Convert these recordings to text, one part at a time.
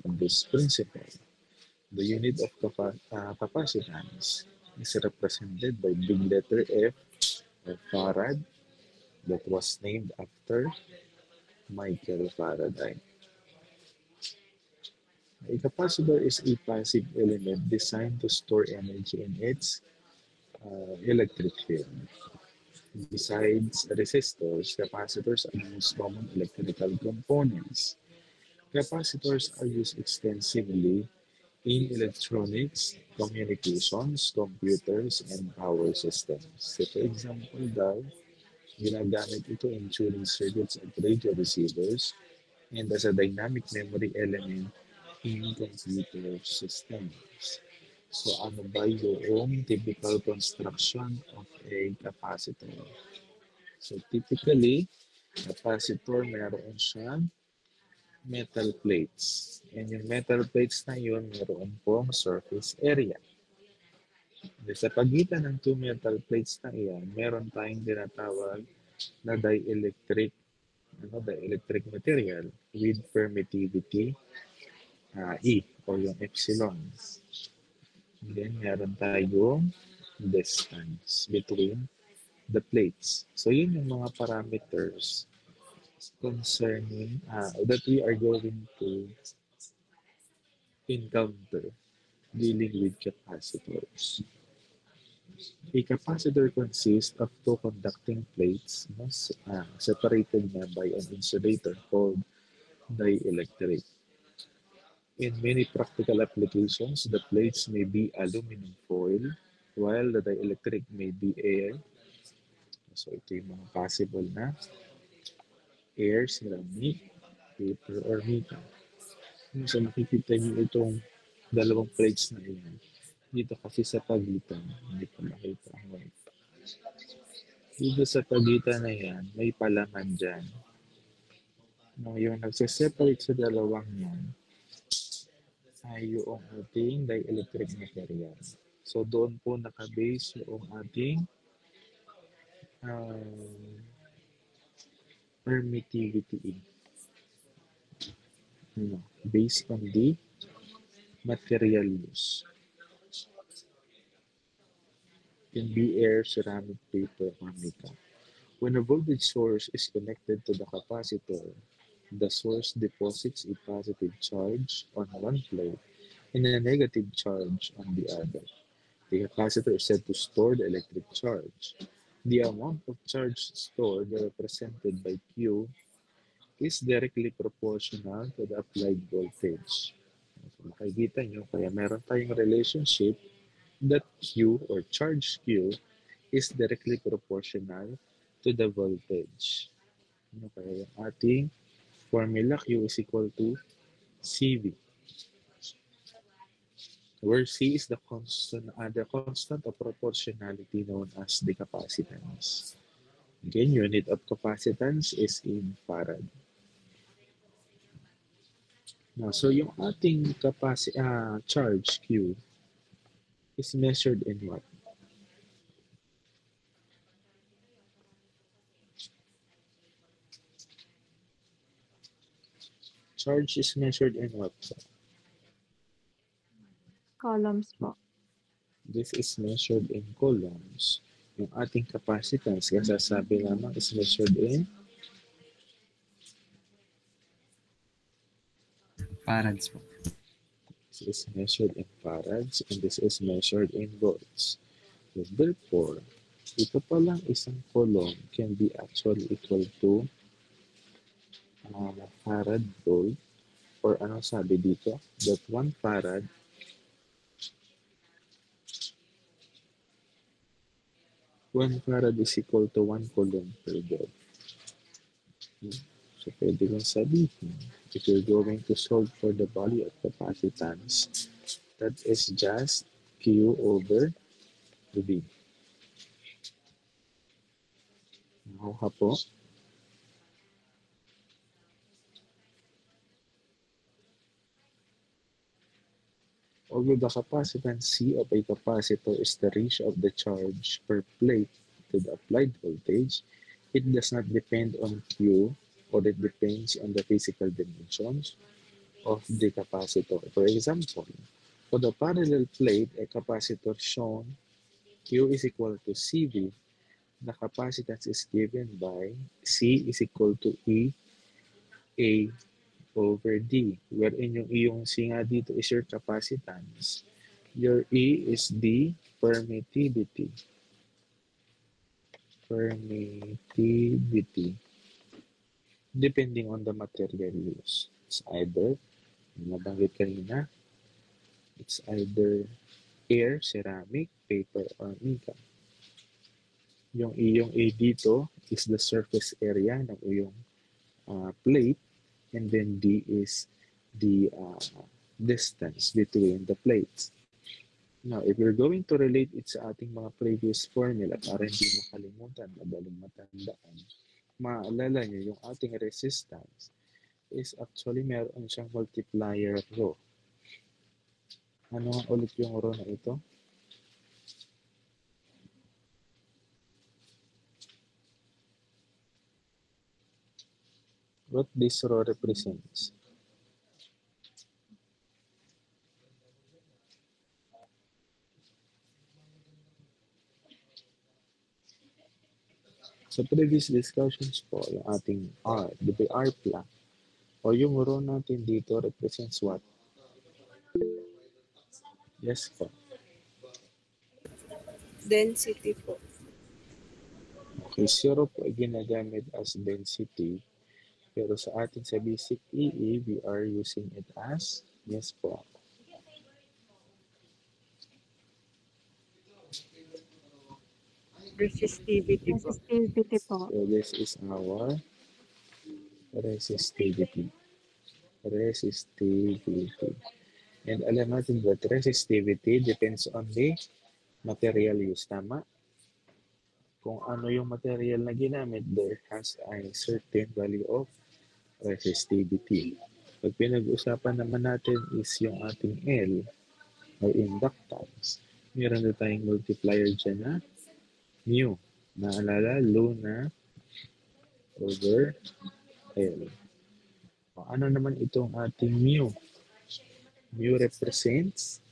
on this principle. The unit of capacitance is represented by big letter F or farad that was named after Michael Faraday. A capacitor is a passive element designed to store energy in its electric field. Besides resistors, capacitors are the most common electrical components. Capacitors are used extensively in electronics, communications, computers, and power systems. So for example daw, ginagamit ito in tuning circuits at radio receivers and as a dynamic memory element in computer systems. So ano ba yung typical construction of a capacitor? So typically, capacitor meron siyang metal plates. And yung metal plates na yun, meron pong surface area. And sa pagitan ng two metal plates na iyan, meron tayong tinatawag na dielectric material with permittivity E o yung epsilon. And then meron tayong distance between the plates. So yun yung mga parameters concerning that we are going to encounter dealing with capacitors. A capacitor consists of two conducting plates separated by an insulator called dielectric. In many practical applications, the plates may be aluminum foil, while the dielectric may be air. So ito yung mga possible na air, ceramic, paper, or metal. So makikita niyo itong dalawang plates na iyan. Dito kasi sa pagitan, hindi ko makita ang white. Dito sa pagitan na yan, may palaman dyan. No, yung nagsiseparate sa dalawang yan ay yung ating dielectric material. So doon po nakabase yung ating uh, permittivity. No, based on the material use. Can be air, ceramic, paper, or metal. When a voltage source is connected to the capacitor, the source deposits a positive charge on one plate and a negative charge on the other. The capacitor is said to store the electric charge. The amount of charge stored, represented by Q, is directly proportional to the applied voltage. So, makikita nyo, kaya meron tayong relationship that Q or charge Q is directly proportional to the voltage. Kaya yung ating formula Q is equal to CV, where C is the constant of proportionality known as the capacitance. Again, unit of capacitance is in farad. Now, so yung ating charge Q is measured in what? Charge is measured in what? Columns po. This is measured in coulombs. Yung ating capacitance, kasasabi lamang, is measured in Farads po. this is measured in farads and this is measured in volts. So therefore, ito palang isang coulomb can be actually equal to farad volt, or ano sabi dito, that 1 farad is equal to 1 coulomb per volt. So pwede kong sabihin, if you're going to solve for the value of capacitance, that is just Q over V. Nakuha po. Although the capacitance C of a capacitor is the ratio of the charge per plate to the applied voltage, it does not depend on Q, or it depends on the physical dimensions of the capacitor. For example, for the parallel plate, a capacitor shown Q is equal to CV. The capacitance is given by C is equal to E A over D, wherein yung iyong C nga dito is your capacitance. Your E is the permittivity. Permittivity. Depending on the material used. It's either, nabanggit kanina, it's either air, ceramic, paper, or mica. Yung iyong A dito is the surface area ng iyong plate, and then D is the distance between the plates. Now, if you're going to relate it sa ating mga previous formula para hindi makalimutan, madaling matandaan, maalala nyo yung ating resistance is actually meron siyang multiplier rho. Ano nga ulit yung rho na ito? What this rho represents? Sa previous discussions po, yung ating R, di ba R plot, o yung rho natin dito represents what? Yes po. Density po. Okay, zero po ay ginagamit as density. Pero sa atin sa basic EE, we are using it as, yes po. Resistivity po. Resistivity po. So this is our resistivity. Resistivity. And alam natin that resistivity depends on the material used. Tama? Kung ano yung material na ginamit, there has a certain value of resistivity. Pag pinag-usapan naman natin is yung ating L or inductance, meron na tayong multiplier dyan na mu. Naalala, Luna over L. Ano naman itong ating mu? Mu represents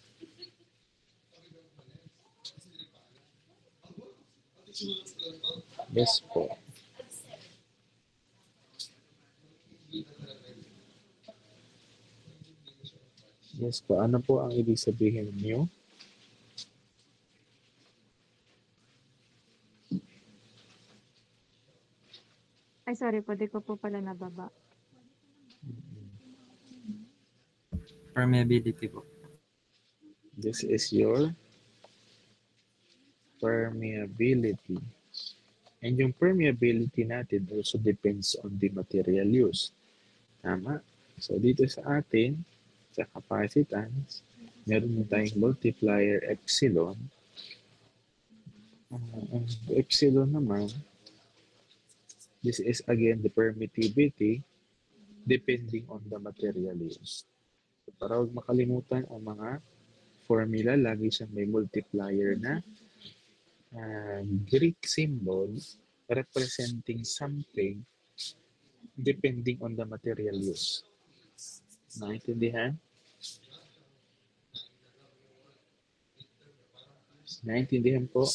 yes po. Yes po. Ano po ang ibig sabihin ng mu? Ay, sorry po. Di ko po pala nababa. Permeability po. This is your permeability. And yung permeability natin also depends on the material used. Tama? So, dito sa atin, sa capacitance, meron na tayong multiplier epsilon. Ang epsilon naman, this is again the permittivity depending on the material used. So, para huwag makalimutan ang mga formula, lagi siyang may multiplier na Greek symbol representing something depending on the material used. Naintindihan? Naintindihan po?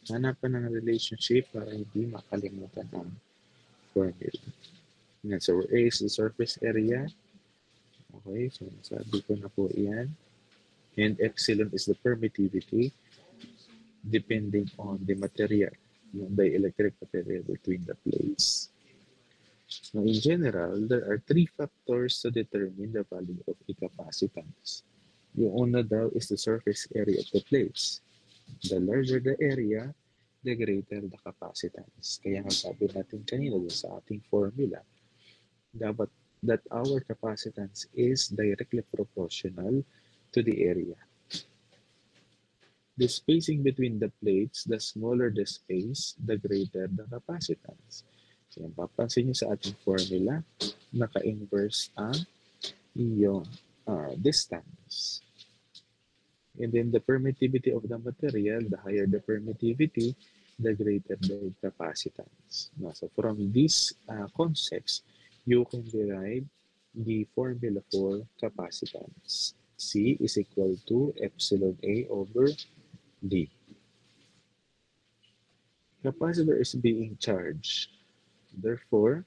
Hanapan ng relationship para hindi makalimutan ang formula. Yan. So, A is the surface area. Okay, so sabi ko na po yan. And epsilon is the permittivity depending on the material, yung dielectric material between the plates. Now, in general, there are three factors to determine the value of a capacitance. Yung una daw is the surface area of the plates. The larger the area, the greater the capacitance. Kaya nga sabi natin kanina sa ating formula, dapat that our capacitance is directly proportional to the area. The spacing between the plates, the smaller the space, the greater the capacitance. So, yung papansin nyo sa ating formula, naka-inverse ang iyong distance. And then the permittivity of the material, the higher the permittivity, the greater the capacitance. So from these concepts, you can derive the formula for capacitance. C is equal to epsilon A over D. Capacitor is being charged. Therefore,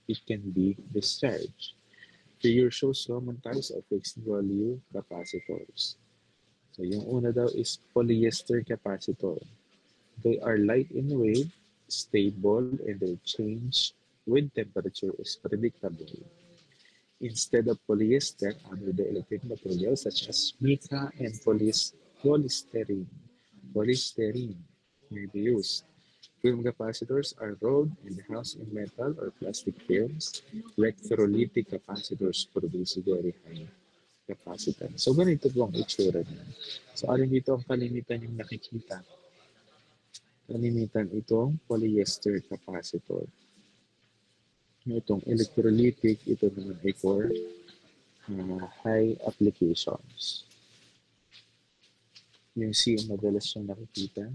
it can be discharged. Figure shows common types of fixed value capacitors. So yung una daw is polyester capacitor. They are light in weight, stable, and their change with temperature is predictable. Instead of polyester, other dielectric materials such as mica and polystyrene may be used. Film capacitors are rolled and housed in metal or plastic films. Electrolytic capacitors produce very high capacitance. So, ganito po ang itsura niya. So, alin dito ang kalimitan yung nakikita? Kalimitan itong polyester capacitor. Itong electrolytic, ito naman ay for high applications. Yung C ang madalas yung nakikita.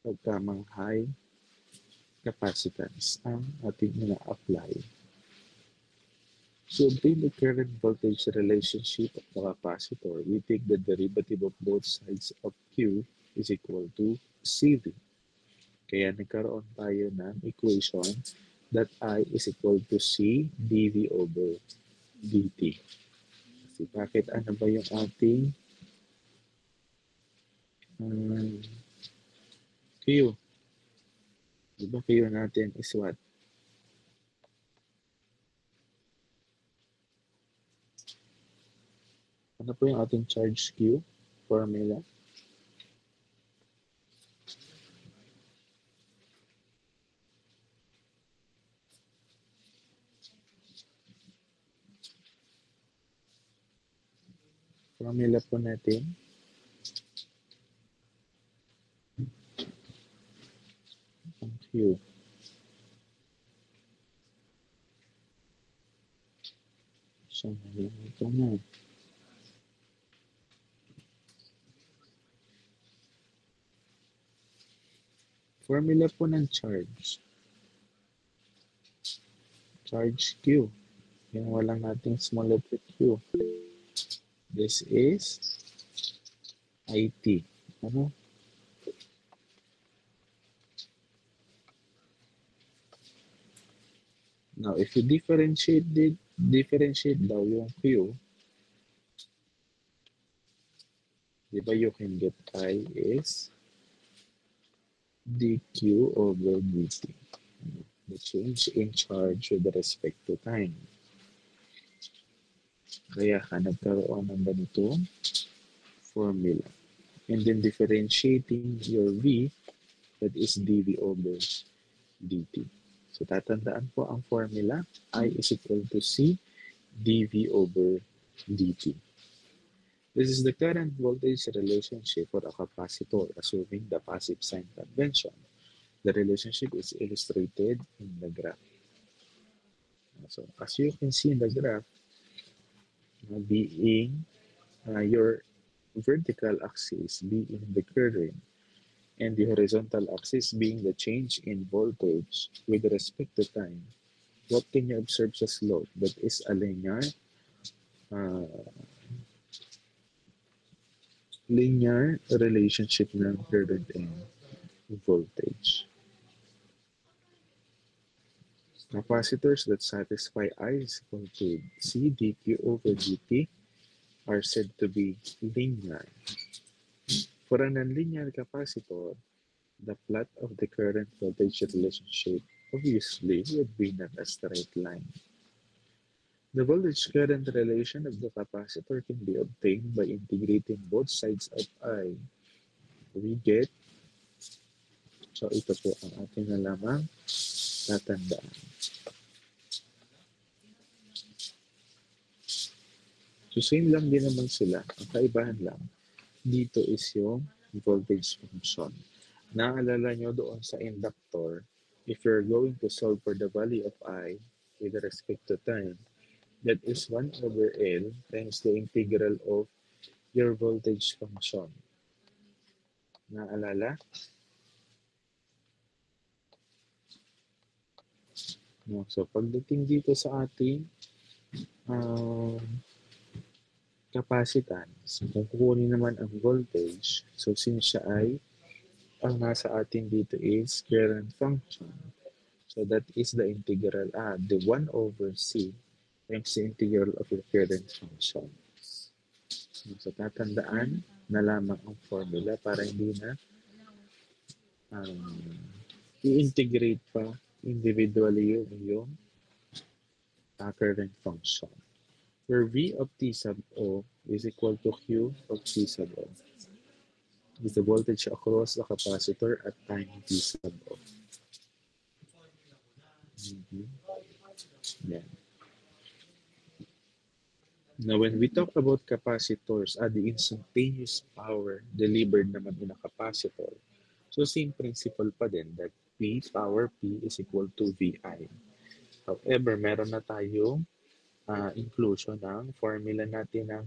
Pagkamang high capacitance ang ating ina-apply. To obtain the current voltage relationship of the capacitor, we take the derivative of both sides of Q is equal to CV. Kaya nagkaroon tayo ng equation that I is equal to C dV over dt. Kasi bakit ano ba yung ating Q? Diba Q natin is what? Ano po yung ating charge Q formula? Formula po natin ang Q. So, nalimutan na. Formula po ng charge. Charge Q. Yung walang nating small letter Q. This is IT. Ano? Now, if you differentiate daw yung Q, di ba you can get I is dQ over dt. The change in charge with respect to time. Kaya ka nagkaroon ng ganitong formula. And then differentiating your V, that is dV over dt. So tatandaan po ang formula, I is equal to C dV over dt. This is the current voltage relationship for a capacitor, assuming the passive sign convention. The relationship is illustrated in the graph. So as you can see in the graph, being your vertical axis being the current and the horizontal axis being the change in voltage with respect to time, what can you observe sa slope? That is a linear relationship ng current and voltage. Capacitors that satisfy I is equal to C dQ over dt are said to be linear. For a nonlinear capacitor, the plot of the current voltage relationship obviously would be not a straight line. The voltage current relation of the capacitor can be obtained by integrating both sides of I. We get, so ito po ang ating nalamang tatandaan. So same lang din naman sila. Ang kaibahan lang, dito is yung voltage function. Naalala nyo doon sa inductor, if you're going to solve for the value of I with respect to time, that is 1 over L times the integral of your voltage function. Naalala? No. So pagdating dito sa ating um, capacitance. Kung kukunin naman ang voltage, so since siya ay, ang nasa atin dito is current function. So that is the integral, the 1 over C times the integral of the current function. So tatandaan na lamang ang formula para hindi na um, i-integrate pa individually yung current function. Where V of T sub O is equal to Q of T sub O is the voltage across the capacitor at time T sub O. Mhm. Yan. Now, when we talk about capacitors, the instantaneous power delivered naman in a capacitor. So, same principle pa din that P power P is equal to VI. However, meron na tayong inclusion ng formula natin ng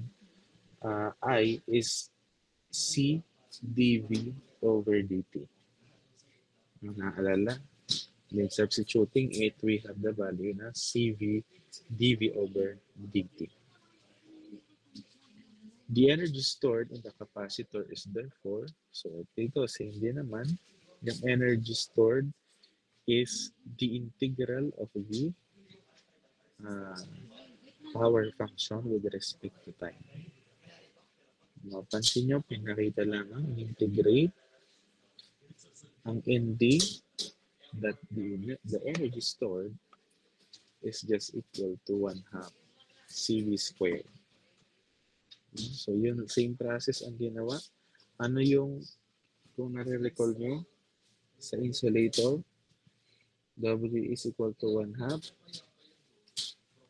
I is C dV over dt. Ang naalala, then substituting it, we have the value na CV dV over dt. The energy stored in the capacitor is therefore, so dito same din naman, yung energy stored is the integral of the power function with respect to time. Mapansin nyo, pinakita lang ang integrate ang ND that the energy stored is just equal to 1/2 CV squared. So yun, same process ang ginawa. Ano yung, kung nare-recall nyo, sa insulator, W is equal to 1/2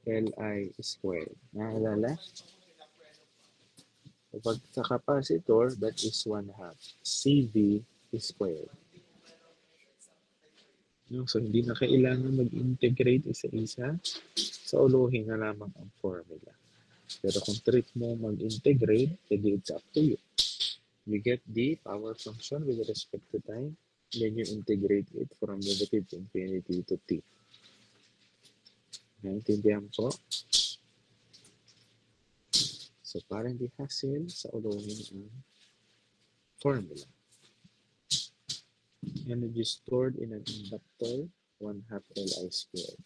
Li squared. Naalala? Kapag sa capacitor, that is 1/2 CV squared. So, hindi na kailangan mag-integrate isa-isa. Sa uluhin na lamang ang formula. Pero kung trip mo mag-integrate, edi it's up to you. You get the power function with respect to time, then you integrate it from negative infinity to t. Naintindihan po? So, para hindi hassle, sa uluhin ang formula. Energy stored in an inductor, 1/2 Li squared.